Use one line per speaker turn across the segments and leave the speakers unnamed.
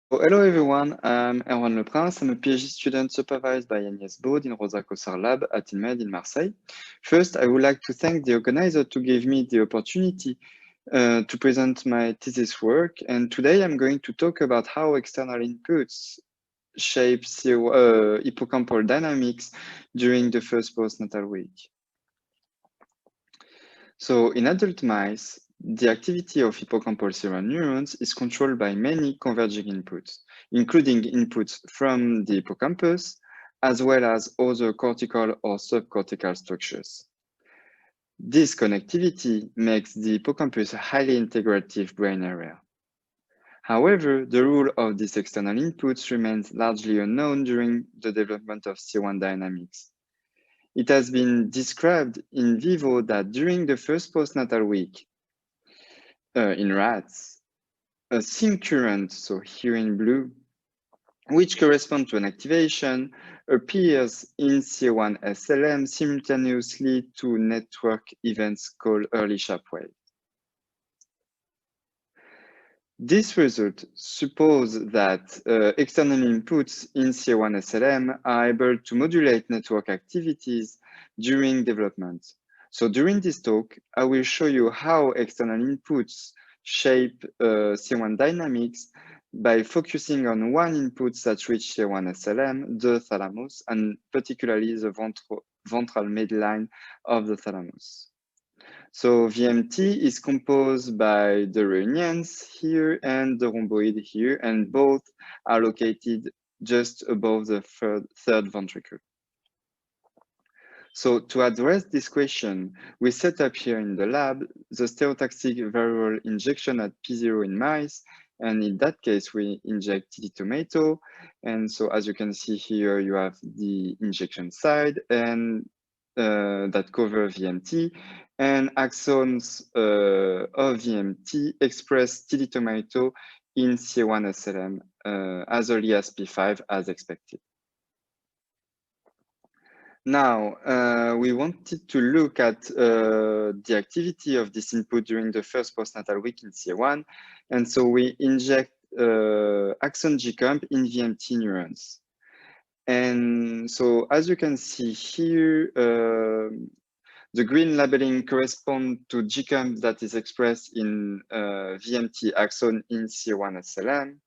Hello everyone, I'm Erwan Leprince. I'm a PhD student supervised by Agnès Baud in Rosa Cossar Lab at INMED in Marseille. First, I would like to thank the organizer to give me the opportunity to present my thesis work. And today I'm going to talk about how external inputs shape hippocampal dynamics during the first postnatal week. So in adult mice, the activity of hippocampal serial neurons is controlled by many converging inputs, including inputs from the hippocampus, as well as other cortical or subcortical structures. This connectivity makes the hippocampus a highly integrative brain area. However, the role of these external inputs remains largely unknown during the development of C1 dynamics. It has been described in vivo that during the first postnatal week, in rats, a syn current, so here in blue, which corresponds to an activation, appears in C1 SLM simultaneously to network events called early sharp wave. This result supposes that external inputs in C1 SLM are able to modulate network activities during development. So during this talk, I will show you how external inputs shape C1 dynamics by focusing on one input that reaches C1 SLM, the thalamus, and particularly the ventral midline of the thalamus. So VMT is composed by the reunions here and the rhomboid here, and both are located just above the third ventricle. So to address this question, we set up here in the lab the stereotaxic viral injection at P0 in mice. And in that case, we inject TD tomato. And so as you can see here, you have the injection side and that cover VMT, and axons of VMT express TD tomato in C1 SLM as early as P5 as expected. Now, we wanted to look at the activity of this input during the first postnatal week in C1. And so we inject axon G-comp in VMT neurons. And so as you can see here, the green labeling corresponds to G-comp that is expressed in VMT axon in C1 SLM.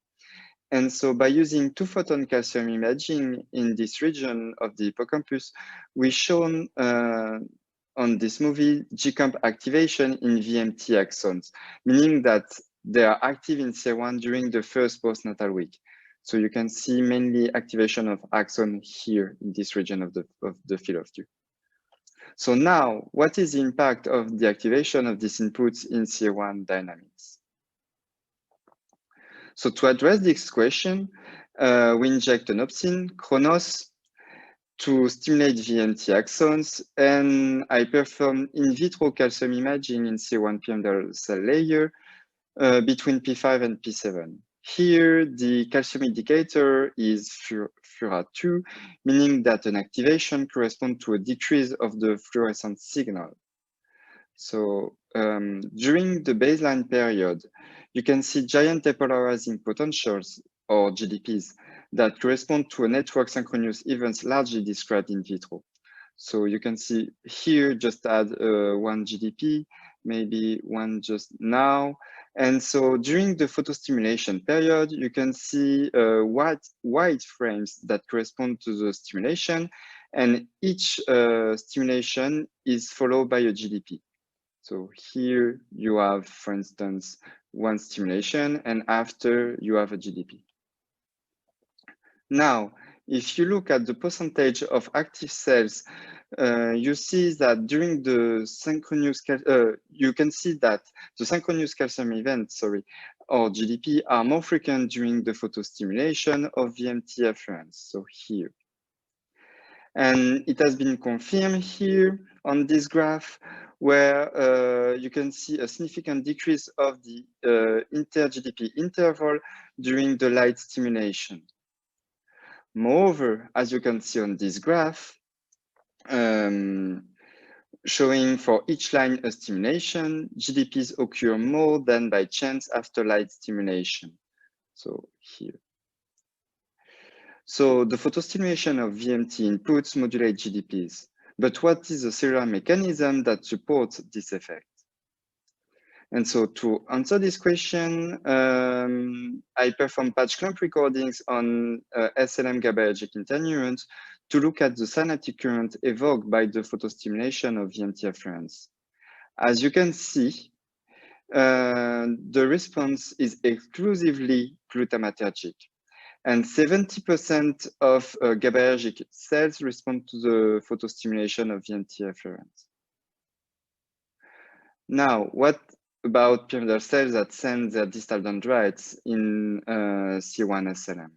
And so by using 2-photon calcium imaging in this region of the hippocampus, we shown on this movie G-comp activation in VMT axons, meaning that they are active in C1 during the first postnatal week. So you can see mainly activation of axon here in this region of the field of view. So now, what is the impact of the activation of these inputs in C1 dynamics? So to address this question, we inject an opsin, Chronos, to stimulate VMT axons, and I perform in vitro calcium imaging in C1 pyramidal cell layer between P5 and P7. Here, the calcium indicator is FURA2, meaning that an activation corresponds to a decrease of the fluorescent signal. So during the baseline period, you can see giant depolarizing potentials, or GDPs, that correspond to a network synchronous events largely described in vitro. So you can see here, just add one GDP, maybe one just now. And so during the photostimulation period, you can see white frames that correspond to the stimulation, and each stimulation is followed by a GDP. So here you have, for instance, one stimulation, and after you have a GDP. Now, if you look at the percentage of active cells, you see that during the synchronous, you can see that the synchronous calcium events, or GDP, are more frequent during the photostimulation of VMT afferents, so here. And it has been confirmed here on this graph, where you can see a significant decrease of the inter-GDP interval during the light stimulation. Moreover, as you can see on this graph, showing for each line a stimulation, GDPs occur more than by chance after light stimulation. So here. So the photostimulation of VMT inputs modulate GDPs. But what is the cellular mechanism that supports this effect? And so to answer this question, I perform patch clamp recordings on SLM GABAergic interneurons to look at the synaptic current evoked by the photostimulation of VMT afferents. As you can see, the response is exclusively glutamatergic. And 70% of GABAergic cells respond to the photostimulation of VMT afferents. Now, what about pyramidal cells that send their distal dendrites in C1 SLM?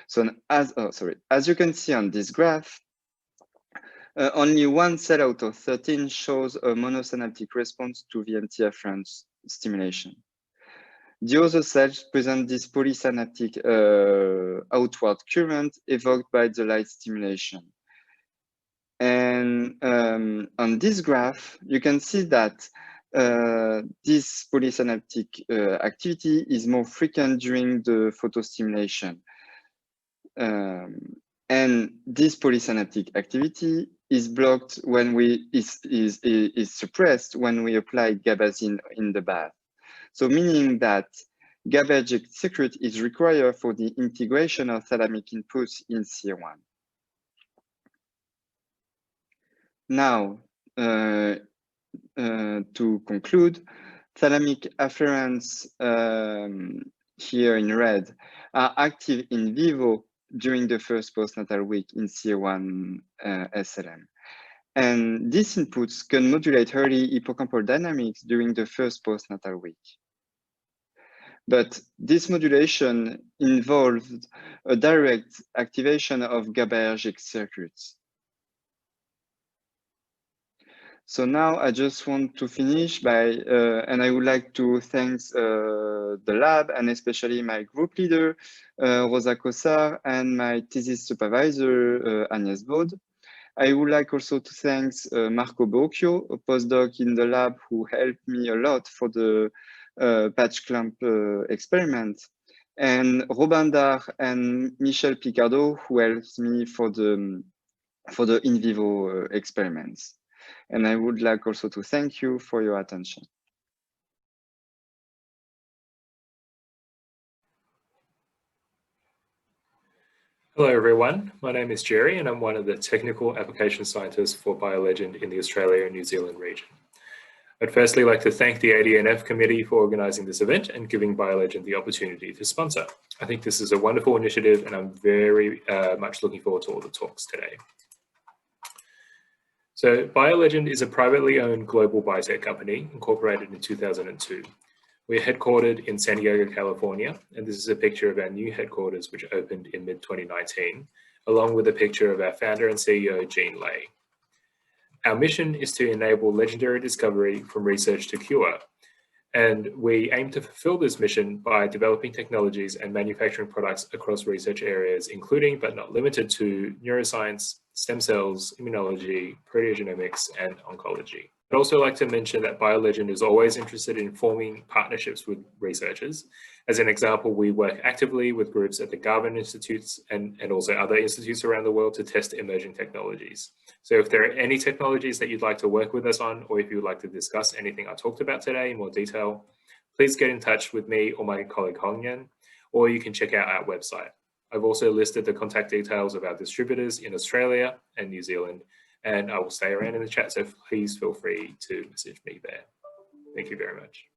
So as you can see on this graph, only one cell out of 13 shows a monosynaptic response to VMT afferent stimulation. The other cells present this polysynaptic outward current evoked by the light stimulation. And on this graph, you can see that this polysynaptic activity is more frequent during the photostimulation. And this polysynaptic activity is blocked when is suppressed when we apply GABAzine in the bath. So meaning that GABAergic circuit is required for the integration of thalamic inputs in CA1. Now, to conclude, thalamic afferents here in red are active in vivo during the first postnatal week in CA1 SLM. And these inputs can modulate early hippocampal dynamics during the first postnatal week. But this modulation involved a direct activation of GABAergic circuits. So now I just want to finish by, and I would like to thank the lab and especially my group leader, Rosa Kossar, and my thesis supervisor, Agnès Baud. I would like also to thank Marco Bocchio, a postdoc in the lab who helped me a lot for the patch clamp experiment, and Robin Dard and Michel Picardo, who helped me for the in vivo experiments. And I would like also to thank you for your attention.
Hello everyone, my name is Jerry and I'm one of the technical application scientists for BioLegend in the Australia and New Zealand region. I'd firstly like to thank the ADNF committee for organising this event and giving BioLegend the opportunity to sponsor. I think this is a wonderful initiative and I'm very much looking forward to all the talks today. So BioLegend is a privately owned global biotech company incorporated in 2002. We're headquartered in San Diego, California, and this is a picture of our new headquarters, which opened in mid-2019, along with a picture of our founder and CEO, Jean Lay. Our mission is to enable legendary discovery from research to cure, and we aim to fulfill this mission by developing technologies and manufacturing products across research areas, including but not limited to neuroscience, stem cells, immunology, proteogenomics, and oncology. I'd also like to mention that BioLegend is always interested in forming partnerships with researchers. As an example, we work actively with groups at the Garvan Institutes and also other institutes around the world to test emerging technologies. So if there are any technologies that you'd like to work with us on, or if you would like to discuss anything I talked about today in more detail, please get in touch with me or my colleague Hongyan, or you can check out our website. I've also listed the contact details of our distributors in Australia and New Zealand, and I will stay around in the chat, so please feel free to message me there. Thank you very much.